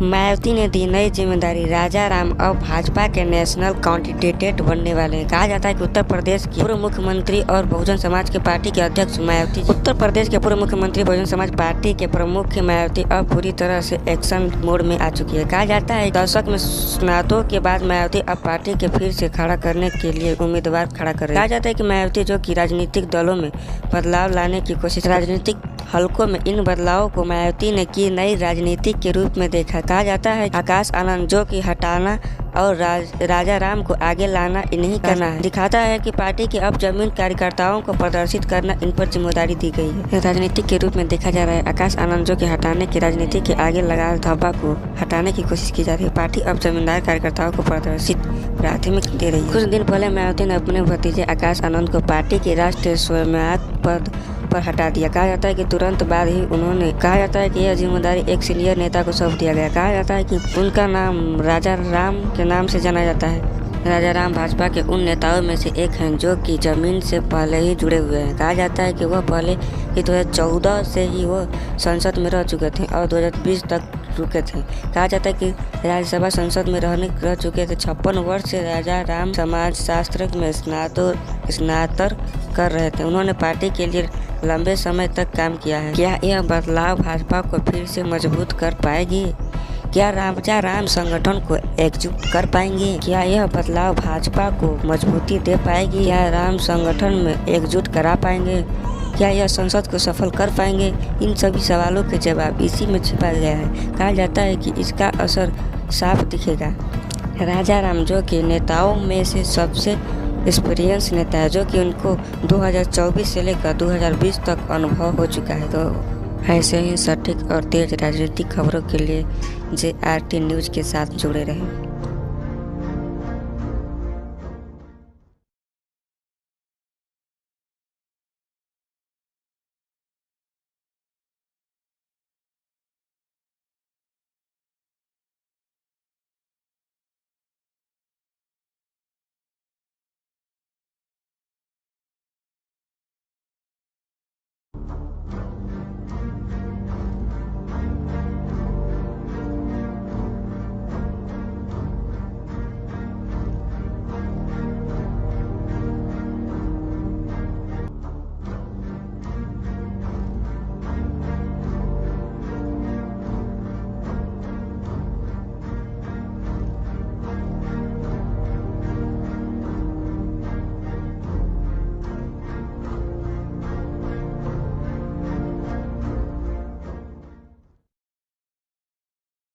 मायावती ने दी नई जिम्मेदारी, राजाराम अब भाजपा के नेशनल कैंडिडेट बनने वाले हैं। कहा जाता है कि उत्तर प्रदेश की पूर्व मुख्यमंत्री और बहुजन समाज के पार्टी के अध्यक्ष मायावती उत्तर प्रदेश के पूर्व मुख्यमंत्री बहुजन समाज पार्टी के प्रमुख मायावती अब पूरी तरह से एक्शन मोड में आ चुकी है। कहा जाता है दशक में स्नातों के बाद मायावती अब पार्टी के फिर से खड़ा करने के लिए उम्मीदवार खड़ा कर रही है। कहा जाता है कि मायावती जो कि राजनीतिक दलों में बदलाव लाने की कोशिश, राजनीतिक हलकों में इन बदलावों को मायावती ने की नई राजनीति के रूप में देखा। कहा जाता है आकाश आनंद जो कि हटाना और राजाराम को आगे लाना इन्हीं करना है, दिखाता है कि पार्टी के अब जमीन कार्यकर्ताओं को प्रदर्शित करना इन पर जिम्मेदारी दी गई है। राजनीति के रूप में देखा जा रहा है आकाश आनंद जो कि हटाने की राजनीति के आगे लगा धब्बा को हटाने की कोशिश की जा रही है। पार्टी अब जमींदार कार्यकर्ताओं को प्रदर्शित प्राथमिक दे रही है। कुछ दिन पहले मायावती ने अपने भतीजे आकाश आनंद को पार्टी के राष्ट्रीय स्वयंसेवक पद पर हटा दिया। कहा जाता है कि तुरंत बाद ही उन्होंने कहा जाता है कि यह जिम्मेदारी एक सीनियर नेता को सौंप दिया गया। कहा जाता है कि उनका नाम राजाराम के नाम से जाना जाता है। राजाराम भाजपा के उन नेताओं में से एक हैं जो कि जमीन से पहले ही जुड़े हुए हैं। कहा जाता है कि वह पहले ही 2014 से ही वह संसद में रह चुके थे और 2020 तक रुके थे। कहा जाता है कि राज्यसभा संसद में रह चुके थे। 56 वर्ष से राजाराम समाज शास्त्र में स्नातक कर रहे थे। उन्होंने पार्टी के लिए लंबे समय तक काम किया है। क्या यह बदलाव भाजपा को फिर से मजबूत कर पाएगी? क्या राजाराम संगठन को एकजुट कर पाएंगे? क्या यह बदलाव भाजपा को मजबूती दे पाएगी? क्या राम संगठन में एकजुट करा पाएंगे? क्या यह संसद को सफल कर पाएंगे? इन सभी सवालों के जवाब इसी में छिपा गया है। कहा जाता है कि इसका असर साफ दिखेगा। राजाराम जो कि नेताओं में से सबसे एक्सपीरियंस नेता है, जो कि उनको 2024 से लेकर 2020 तक अनुभव हो चुका है। तो ऐसे ही सटीक और तेज राजनीतिक खबरों के लिए JRT न्यूज़ के साथ जुड़े रहें।